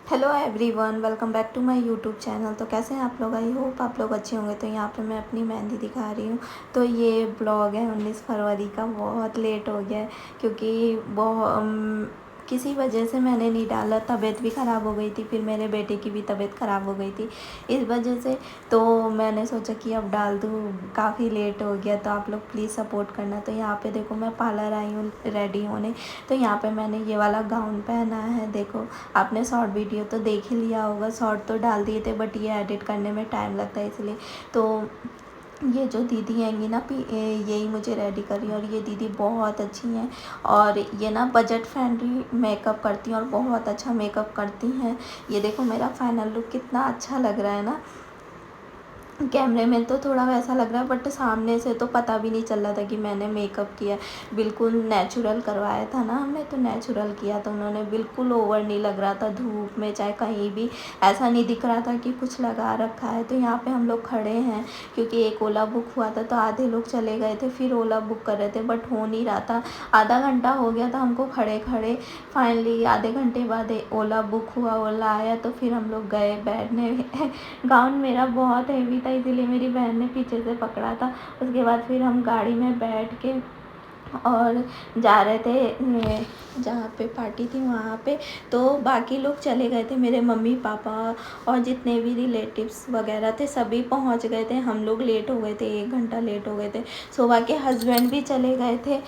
Hello everyone, welcome back to my YouTube channel. तो कैसे हैं आप लोग? आई होप आप लोग अच्छे होंगे। तो यहाँ पे मैं अपनी मेहंदी दिखा रही हूँ। तो ये ब्लॉग है 19 फरवरी का। बहुत लेट हो गया है क्योंकि किसी वजह से मैंने नहीं डाला। तबीयत भी ख़राब हो गई थी, फिर मेरे बेटे की भी तबीयत ख़राब हो गई थी इस वजह से। तो मैंने सोचा कि अब डाल दूँ, काफ़ी लेट हो गया। तो आप लोग प्लीज़ सपोर्ट करना। तो यहाँ पे देखो मैं पार्लर आई हूँ रेडी होने। तो यहाँ पे मैंने ये वाला गाउन पहना है। देखो, आपने शॉर्ट वीडियो तो देख ही लिया होगा, शॉर्ट तो डाल दिए थे, बट ये एडिट करने में टाइम लगता है इसलिए। तो ये जो दीदी आएंगी ना, यही मुझे रेडी कर रही है। और ये दीदी बहुत अच्छी हैं और ये ना बजट फ्रेंडली मेकअप करती हैं और बहुत अच्छा मेकअप करती हैं। ये देखो मेरा फाइनल लुक कितना अच्छा लग रहा है ना। कैमरे में तो थोड़ा वैसा लग रहा है, बट सामने से तो पता भी नहीं चल रहा था कि मैंने मेकअप किया। बिल्कुल नेचुरल करवाया था ना हमने, तो नेचुरल किया था उन्होंने। बिल्कुल ओवर नहीं लग रहा था, धूप में चाहे कहीं भी ऐसा नहीं दिख रहा था कि कुछ लगा रखा है। तो यहाँ पे हम लोग खड़े हैं क्योंकि एक ओला बुक हुआ था, तो आधे लोग चले गए थे, फिर ओला बुक कर रहे थे, बट हो नहीं रहा था। आधा घंटा हो गया था हमको खड़े खड़े। फाइनली आधे घंटे बाद ओला बुक हुआ, ओला आया, तो फिर हम लोग गए बैठने। गाउन मेरा बहुत हेवी था, इसीलिए मेरी बहन ने पीछे से पकड़ा था। उसके बाद फिर हम गाड़ी में बैठ के और जा रहे थे जहाँ पे पार्टी थी वहाँ पे। तो बाकी लोग चले गए थे, मेरे मम्मी पापा और जितने भी रिलेटिव्स वगैरह थे सभी पहुँच गए थे। हम लोग लेट हो गए थे, 1 घंटा लेट हो गए थे। शोभा के हस्बैंड भी चले गए थे,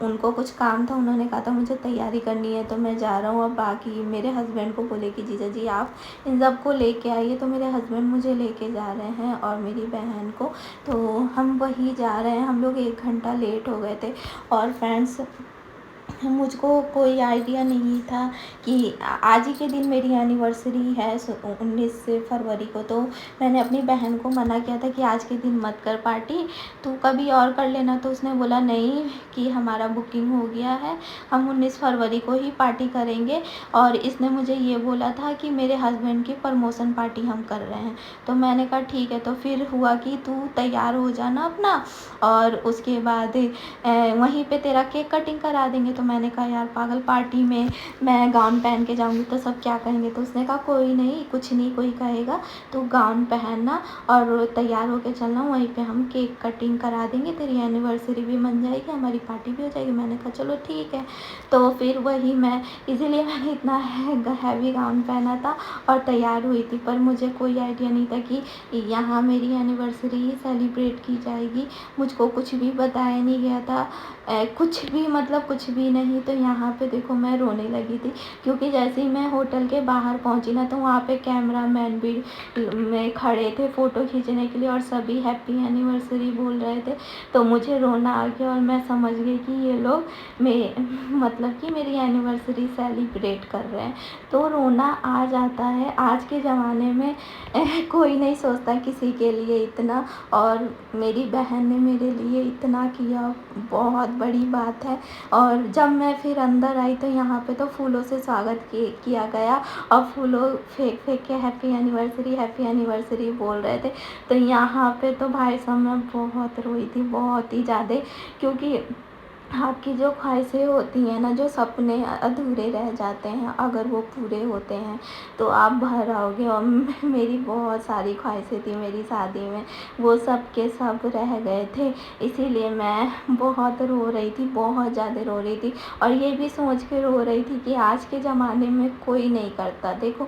उनको कुछ काम था, उन्होंने कहा था मुझे तैयारी करनी है तो मैं जा रहा हूँ। अब बाकी मेरे हस्बैंड को बोले कि जीजा जी आप इन सबको लेके आइए। तो मेरे हस्बैंड मुझे लेके जा रहे हैं और मेरी बहन को। तो हम वहीं जा रहे हैं। हम लोग 1 घंटा लेट हो गए थे। और फ्रेंड्स, मुझको कोई आइडिया नहीं था कि आज ही के दिन मेरी एनिवर्सरी है 19 फरवरी को। तो मैंने अपनी बहन को मना किया था कि आज के दिन मत कर पार्टी, तू कभी और कर लेना। तो उसने बोला नहीं कि हमारा बुकिंग हो गया है, हम 19 फरवरी को ही पार्टी करेंगे। और इसने मुझे ये बोला था कि मेरे हस्बैंड की प्रमोशन पार्टी हम कर रहे हैं। तो मैंने कहा ठीक है। तो फिर हुआ कि तू तैयार हो जाना अपना, और उसके बाद वहीं पे तेरा केक कटिंग करा देंगे। तो मैंने कहा यार पागल, पार्टी में मैं गाउन पहन के जाऊंगी तो सब क्या कहेंगे। तो उसने कहा कोई नहीं, कुछ नहीं कोई कहेगा, तो गाउन पहनना और तैयार होके चलना, वहीं पे हम केक कटिंग करा देंगे, तेरी एनिवर्सरी भी बन जाएगी, हमारी पार्टी भी हो जाएगी। मैंने कहा चलो ठीक है। तो फिर वही मैं, इसीलिए मैंने इतना हैवी गाउन पहना था और तैयार हुई थी। पर मुझे कोई आइडिया नहीं था कि यहाँ मेरी एनिवर्सरी ही सेलिब्रेट की जाएगी। मुझको कुछ भी बताया नहीं गया था, कुछ भी, मतलब कुछ भी नहीं। तो यहाँ पे देखो मैं रोने लगी थी क्योंकि जैसे ही मैं होटल के बाहर पहुँची ना, तो वहाँ पे कैमरा मैन भी में खड़े थे फ़ोटो खींचने के लिए और सभी हैप्पी एनिवर्सरी बोल रहे थे। तो मुझे रोना आ गया और मैं समझ गई कि ये लोग मतलब कि मेरी एनिवर्सरी सेलिब्रेट कर रहे हैं। तो रोना आ जाता है। आज के ज़माने में कोई नहीं सोचता किसी के लिए इतना, और मेरी बहन ने मेरे लिए इतना किया, बहुत बड़ी बात है। और जब मैं फिर अंदर आई तो यहाँ पे तो फूलों से स्वागत किया गया और फूलों फेंक फेंक के हैप्पी एनिवर्सरी बोल रहे थे। तो यहाँ पे तो भाई साहब मैं बहुत रोई थी, बहुत ही ज़्यादा, क्योंकि आपकी जो ख्वाहिशें होती हैं ना, जो सपने अधूरे रह जाते हैं, अगर वो पूरे होते हैं तो आप भर आओगे। और मेरी बहुत सारी ख्वाहिशें थी मेरी शादी में, वो सब के सब रह गए थे। इसीलिए मैं बहुत रो रही थी, बहुत ज़्यादा रो रही थी। और ये भी सोच के रो रही थी कि आज के ज़माने में कोई नहीं करता। देखो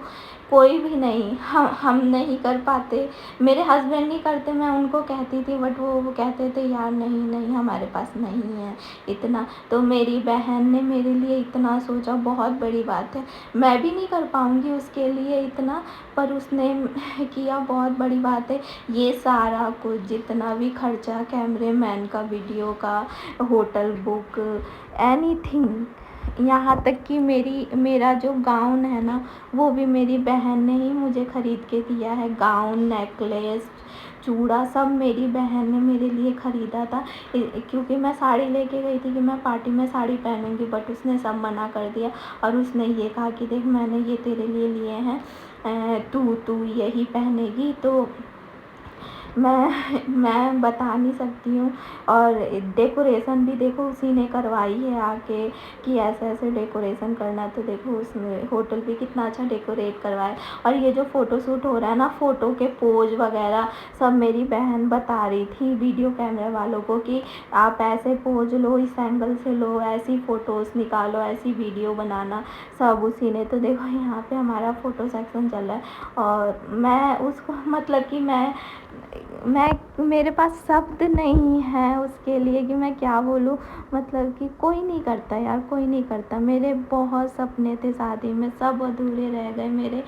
कोई भी नहीं, हम नहीं कर पाते, मेरे हस्बैंड नहीं करते, मैं उनको कहती थी, बट वो कहते थे यार नहीं नहीं हमारे पास नहीं है इतना। तो मेरी बहन ने मेरे लिए इतना सोचा, बहुत बड़ी बात है। मैं भी नहीं कर पाऊँगी उसके लिए इतना, पर उसने किया, बहुत बड़ी बात है। ये सारा कुछ जितना भी खर्चा, कैमरे मैन का, वीडियो का, होटल बुक, एनीथिंग, यहाँ तक कि मेरा जो गाउन है ना, वो भी मेरी बहन ने ही मुझे ख़रीद के दिया है। गाउन, नेकलेस, चूड़ा, सब मेरी बहन ने मेरे लिए ख़रीदा था। क्योंकि मैं साड़ी लेके गई थी कि मैं पार्टी में साड़ी पहनूंगी, बट उसने सब मना कर दिया। और उसने ये कहा कि देख मैंने ये तेरे लिए लिए हैं, तू यही पहनेगी। तो मैं बता नहीं सकती हूँ। और डेकोरेशन भी देखो उसी ने करवाई है आके कि ऐसे-ऐसे डेकोरेशन करना, तो देखो उसने होटल भी कितना अच्छा डेकोरेट करवाया है। और ये जो फ़ोटोशूट हो रहा है ना, फ़ोटो के पोज़ वग़ैरह सब मेरी बहन बता रही थी वीडियो कैमरा वालों को कि आप ऐसे पोज़ लो, इस एंगल से लो, ऐसी फ़ोटोज़ निकालो, ऐसी वीडियो बनाना, सब उसी ने। तो देखो यहाँ पे हमारा फ़ोटो सेक्शन चल रहा है और मैं उसको मतलब कि मैं मेरे पास शब्द नहीं है उसके लिए कि मैं क्या बोलूँ। मतलब कि कोई नहीं करता यार, कोई नहीं करता। मेरे बहुत सपने थे शादी में, सब अधूरे रह गए मेरे।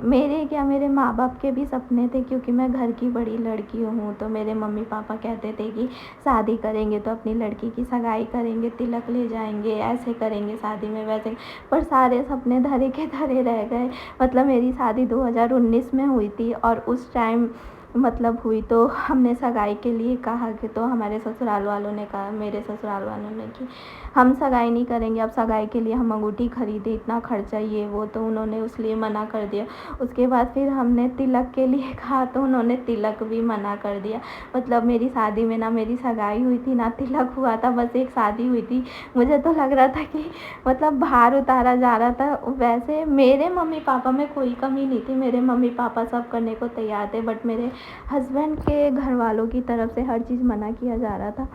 मेरे क्या, मेरे माँ बाप के भी सपने थे, क्योंकि मैं घर की बड़ी लड़की हूँ। तो मेरे मम्मी पापा कहते थे कि शादी करेंगे तो अपनी लड़की की सगाई करेंगे, तिलक ले जाएंगे, ऐसे करेंगे शादी में, वैसे। पर सारे सपने धरे के धरे रह गए। मतलब मेरी शादी 2019 में हुई थी और उस टाइम मतलब हुई तो हमने सगाई के लिए कहा कि, तो हमारे ससुराल वालों ने कहा, मेरे ससुराल वालों ने, कि हम सगाई नहीं करेंगे। अब सगाई के लिए हम अंगूठी खरीदे, इतना खर्चा, ये वो, तो उन्होंने उसलिए मना कर दिया। उसके बाद फिर हमने तिलक के लिए कहा तो उन्होंने तिलक भी मना कर दिया। मतलब मेरी शादी में ना मेरी सगाई हुई थी ना तिलक हुआ था, बस एक शादी हुई थी। मुझे तो लग रहा था कि मतलब भार उतारा जा रहा था। वैसे मेरे मम्मी पापा में कोई कमी नहीं थी, मेरे मम्मी पापा सब करने को तैयार थे, बट मेरे हस्बैंड के घर वालों की तरफ से हर चीज़ मना किया जा रहा था।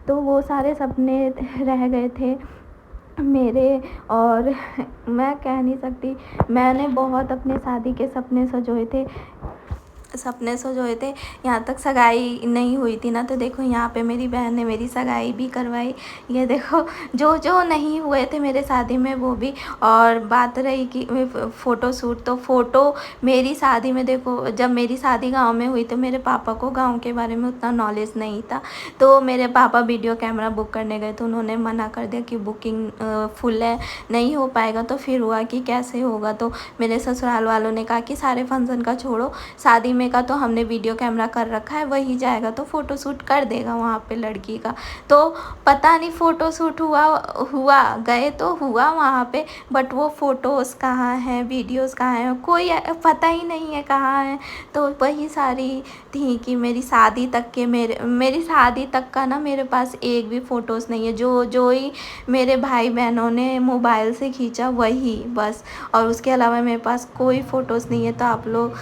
तो वो सारे सपने रह गए थे मेरे। और मैं कह नहीं सकती, मैंने बहुत अपने शादी के सपने संजोए थे। यहाँ तक सगाई नहीं हुई थी ना, तो देखो यहाँ पे मेरी बहन ने मेरी सगाई भी करवाई। ये देखो जो जो नहीं हुए थे मेरे शादी में वो भी। और बात रही कि फ़ोटोशूट, तो फ़ोटो मेरी शादी में देखो, जब मेरी शादी गांव में हुई तो मेरे पापा को गांव के बारे में उतना नॉलेज नहीं था। तो मेरे पापा वीडियो कैमरा बुक करने गए तो उन्होंने मना कर दिया कि बुकिंग फुल है, नहीं हो पाएगा। तो फिर हुआ कि कैसे होगा, तो मेरे ससुराल वालों ने कहा कि सारे फंक्शन का छोड़ो, शादी में का तो हमने वीडियो कैमरा कर रखा है, वही जाएगा तो फ़ोटोशूट कर देगा वहाँ पे लड़की का। तो पता नहीं फ़ोटोशूट हुआ गए तो हुआ वहाँ पे, बट वो फ़ोटोज़ कहाँ हैं, वीडियोज़ कहाँ हैं, कोई पता ही नहीं है कहाँ है। तो वही सारी थी कि मेरी शादी तक का ना मेरे पास एक भी फ़ोटोज़ नहीं है। जो ही मेरे भाई बहनों ने मोबाइल से खींचा वही बस, और उसके अलावा मेरे पास कोई फ़ोटोज़ नहीं है। तो आप लोग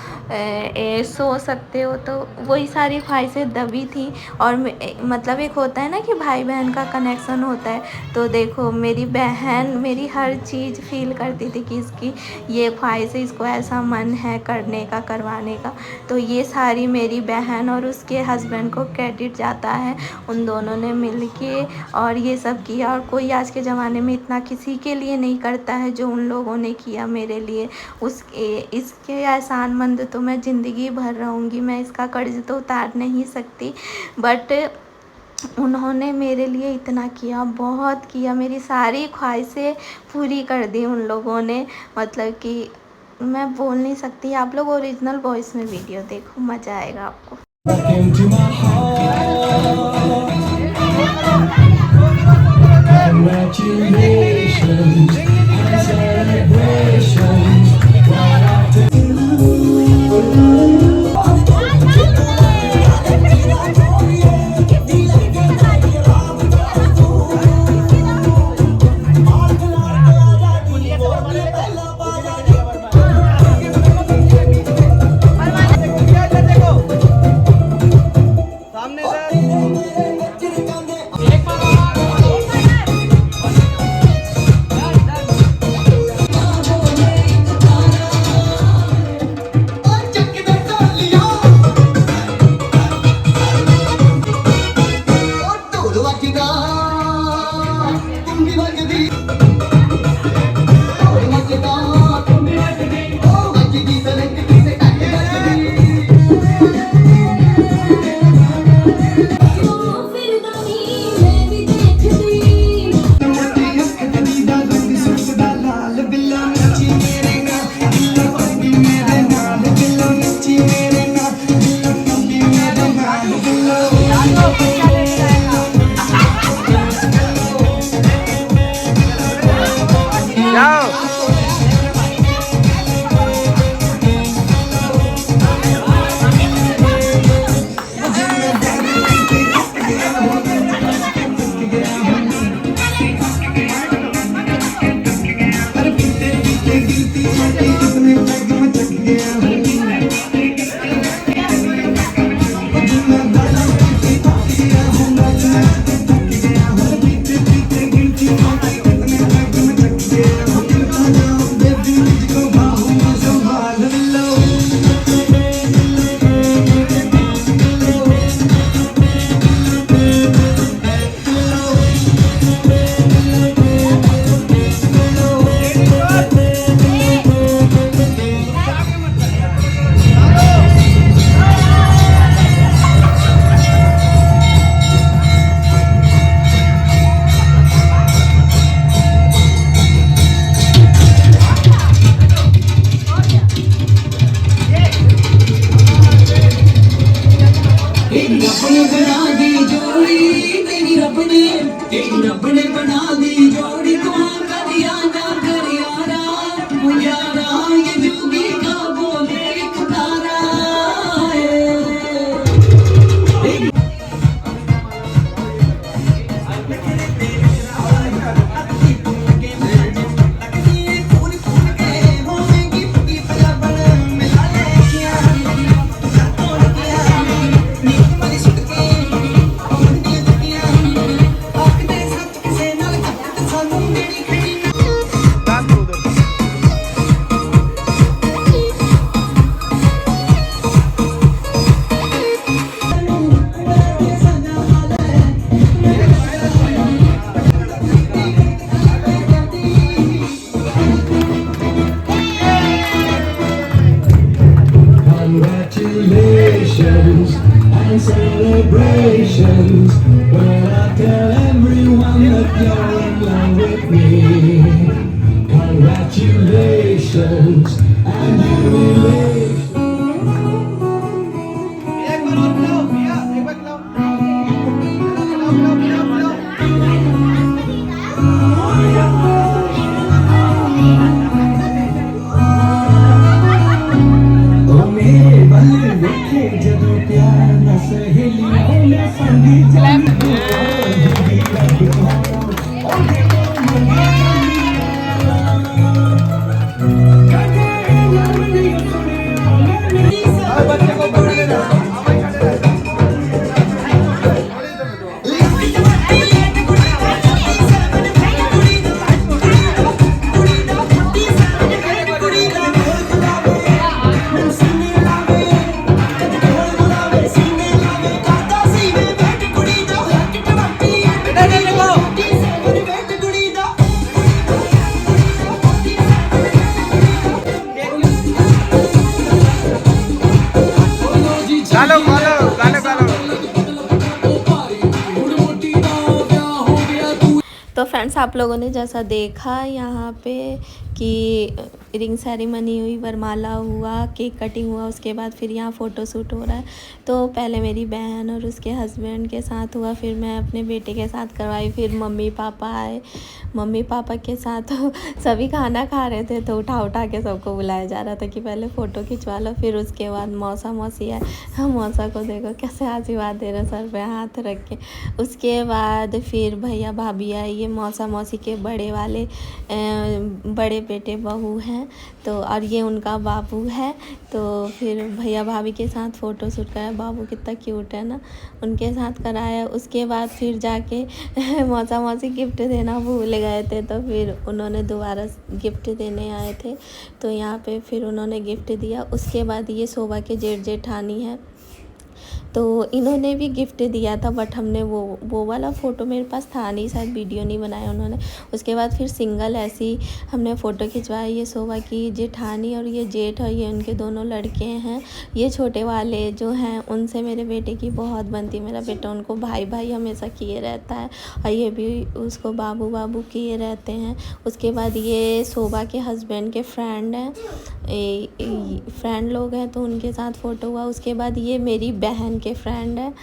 सोच सकते हो, तो वही सारी ख्वाहिशें दबी थी। और मतलब एक होता है ना कि भाई बहन का कनेक्शन होता है, तो देखो मेरी बहन मेरी हर चीज़ फील करती थी कि इसकी ये ख्वाहिश है, इसको ऐसा मन है करने का, करवाने का। तो ये सारी मेरी बहन और उसके हस्बैंड को क्रेडिट जाता है, उन दोनों ने मिल के और ये सब किया। और कोई आज के ज़माने में इतना किसी के लिए नहीं करता है जो उन लोगों ने किया मेरे लिए। इसके एहसानमंद तो मैं ज़िंदगी भर रहूँगी, मैं इसका कर्ज तो उतार नहीं सकती। बट उन्होंने मेरे लिए इतना किया, बहुत किया, मेरी सारी ख्वाहिशें पूरी कर दी उन लोगों ने। मतलब कि मैं बोल नहीं सकती। आप लोग ओरिजिनल वॉइस में वीडियो देखो, मज़ा आएगा आपको। Congratulations and celebrations. Congratulations and celebrations when I tell everyone that you're in love with me. Congratulations and jubilations. तो फ्रेंड्स आप लोगों ने जैसा देखा यहाँ पे कि रिंग सेरेमनी हुई, वरमाला हुआ, केक कटिंग हुआ, उसके बाद फिर यहाँ फ़ोटो शूट हो रहा है। तो पहले मेरी बहन और उसके हस्बैंड के साथ हुआ, फिर मैं अपने बेटे के साथ करवाई, फिर मम्मी पापा आए, मम्मी पापा के साथ सभी खाना खा रहे थे तो उठा उठा के सबको बुलाया जा रहा था कि पहले फ़ोटो खिंचवा लो। फिर उसके बाद मौसा मौसी आए, हम मौसा को देखो कैसे आशीर्वाद दे रहे सर पे हाथ रख के। उसके बाद फिर भैया भाभी आए, ये मौसा मौसी के बड़े वाले बड़े बेटे बहू हैं तो, और ये उनका बाबू है। तो फिर भैया भाभी के साथ फ़ोटो शूट कराया, बाबू कितना क्यूट है ना, उनके साथ कराया। उसके बाद फिर जाके मौसा मौसी गिफ्ट देना भूल गए थे तो फिर उन्होंने दोबारा गिफ्ट देने आए थे तो यहाँ पे फिर उन्होंने गिफ्ट दिया। उसके बाद ये शोभा के जेठ जेठानी है तो इन्होंने भी गिफ्ट दिया था, बट हमने वो वाला फ़ोटो मेरे पास था नहीं, शायद वीडियो नहीं बनाया उन्होंने। उसके बाद फिर सिंगल ऐसी हमने फ़ोटो खिंचवाई, ये शोभा की जेठानी और ये जेठ और ये उनके दोनों लड़के हैं। ये छोटे वाले जो हैं उनसे मेरे बेटे की बहुत बनती, मेरा बेटा उनको भाई भाई हमेशा किए रहता है और ये भी उसको बाबू बाबू किए रहते हैं। उसके बाद ये शोभा के हस्बैंड के फ्रेंड हैं, फ्रेंड लोग हैं तो उनके साथ फ़ोटो हुआ। उसके बाद ये मेरी बहन के फ्रेंड है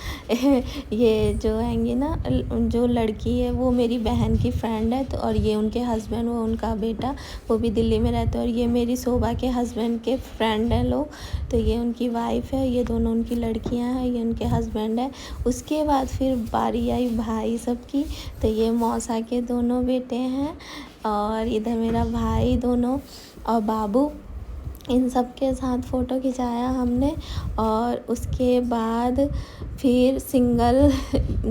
ये जो हैंगी ना, जो लड़की है वो मेरी बहन की फ्रेंड है तो, और ये उनके हस्बैंड, वो उनका बेटा, वो भी दिल्ली में रहते हैं। और ये मेरी शोभा के हस्बैंड के फ्रेंड हैं लोग, तो ये उनकी वाइफ है, ये दोनों उनकी लड़कियां हैं, ये उनके हस्बैंड है। उसके बाद फिर बारी आई भाई सबकी, तो ये मौसा के दोनों बेटे हैं और इधर मेरा भाई दोनों और बाबू, इन सब के साथ फ़ोटो खिंचाया हमने। और उसके बाद फिर सिंगल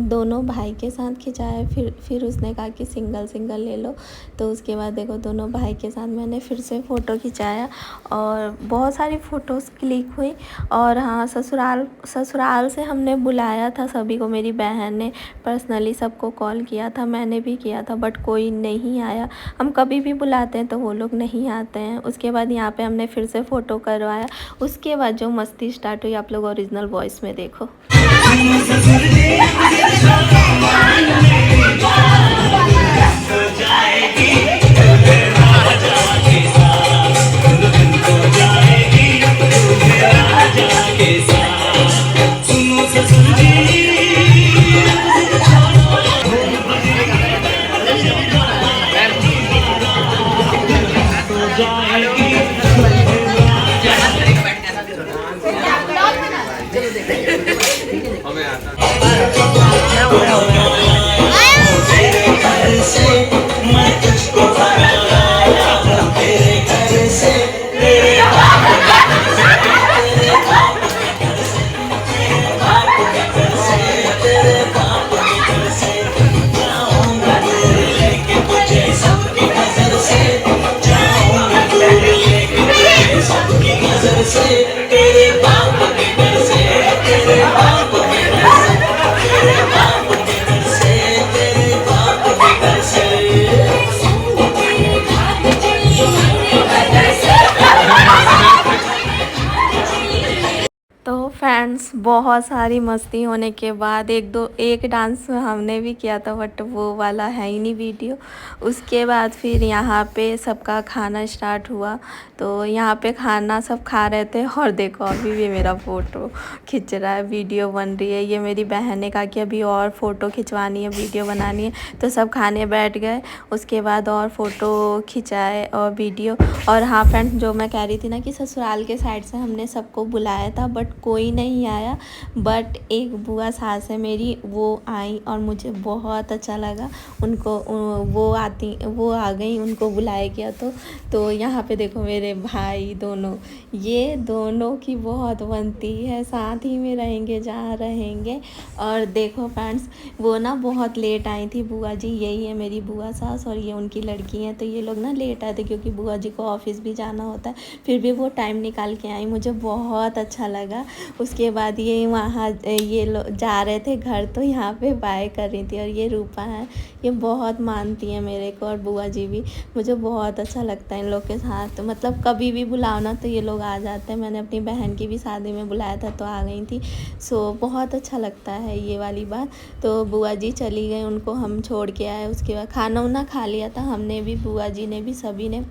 दोनों भाई के साथ खिंचाया, फिर उसने कहा कि सिंगल सिंगल ले लो, तो उसके बाद देखो दोनों भाई के साथ मैंने फिर से फ़ोटो खिंचाया और बहुत सारी फ़ोटोज़ क्लिक हुई। और हाँ, ससुराल से हमने बुलाया था सभी को, मेरी बहन ने पर्सनली सबको कॉल किया था, मैंने भी किया था, बट कोई नहीं आया। हम कभी भी बुलाते हैं तो वो लोग नहीं आते हैं। उसके बाद यहाँ पे हमने फिर से फ़ोटो करवाया। उसके बाद जो मस्ती स्टार्ट हुई आप लोग ओरिजिनल वॉइस में देखो। बहुत सारी मस्ती होने के बाद एक डांस हमने भी किया था, बट वो वाला है ही नहीं वीडियो। उसके बाद फिर यहाँ पे सबका खाना स्टार्ट हुआ, तो यहाँ पे खाना सब खा रहे थे। और देखो अभी भी मेरा फ़ोटो खिंच रहा है, वीडियो बन रही है। ये मेरी बहन ने कहा कि अभी और फ़ोटो खिंचवानी है, वीडियो बनानी है, तो सब खाने बैठ गए। उसके बाद और फ़ोटो खिंचाए और वीडियो। और हाँ फ्रेंड्स, जो मैं कह रही थी ना कि ससुराल के साइड से हमने सबको बुलाया था, बट कोई नहीं आया। बट एक बुआ सास है मेरी, वो आई और मुझे बहुत अच्छा लगा। उनको वो आ गई, उनको बुलाया गया। तो यहाँ पे देखो मेरे भाई दोनों, ये दोनों की बहुत बनती है, साथ ही में रहेंगे जहाँ रहेंगे। और देखो फ्रेंड्स, वो ना बहुत लेट आई थी बुआ जी। यही है मेरी बुआ सास और ये उनकी लड़की है। तो ये लोग ना लेट आए थे क्योंकि बुआ जी को ऑफिस भी जाना होता है, फिर भी वो टाइम निकाल के आई, मुझे बहुत अच्छा लगा। उसके बाद ये वहाँ ये लोग जा रहे थे घर, तो यहाँ पे बाय कर रही थी। और ये रूपा है, ये बहुत मानती है मेरे को, और बुआ जी भी। मुझे बहुत अच्छा लगता है इन लोग के साथ, मतलब कभी भी बुलाओ ना तो ये लोग आ जाते हैं। मैंने अपनी बहन की भी शादी में बुलाया था तो आ गई थी। सो बहुत अच्छा लगता है ये वाली बात। तो बुआ जी चली गई, उनको हम छोड़ के आए। उसके बाद खाना उना खा लिया था हमने भी, बुआ जी ने भी, सभी ने।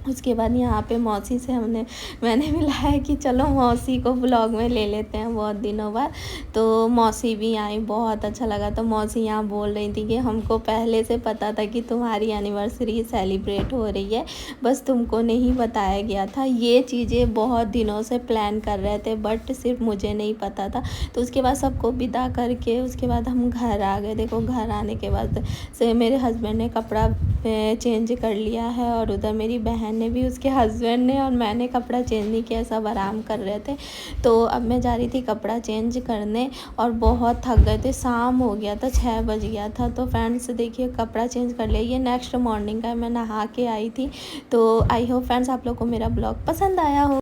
उसके बाद यहाँ पे मौसी से मैंने मिलाया कि चलो मौसी को ब्लॉग में ले लेते हैं बहुत दिनों बाद। तो मौसी भी आई, बहुत अच्छा लगा। तो मौसी यहाँ बोल रही थी कि हमको पहले से पता था कि तुम्हारी एनिवर्सरी सेलिब्रेट हो रही है, बस तुमको नहीं बताया गया था। ये चीज़ें बहुत दिनों से प्लान कर रहे थे, बट सिर्फ मुझे नहीं पता था। तो उसके बाद सबको विदा करके उसके बाद हम घर आ गए। देखो घर आने के बाद से मेरे हस्बैंड ने कपड़ा चेंज कर लिया है, और उधर मेरी बहन ने भी, उसके हस्बैंड ने और मैंने कपड़ा चेंज नहीं किया, सब आराम कर रहे थे। तो अब मैं जा रही थी कपड़ा चेंज करने, और बहुत थक गए थे, शाम हो गया था, 6 बज गया था। तो फ्रेंड्स देखिए कपड़ा चेंज कर लिया, ये नेक्स्ट मॉर्निंग का मैं नहा के आई थी। तो आई होप फ्रेंड्स आप लोग को मेरा ब्लॉग पसंद आया हो।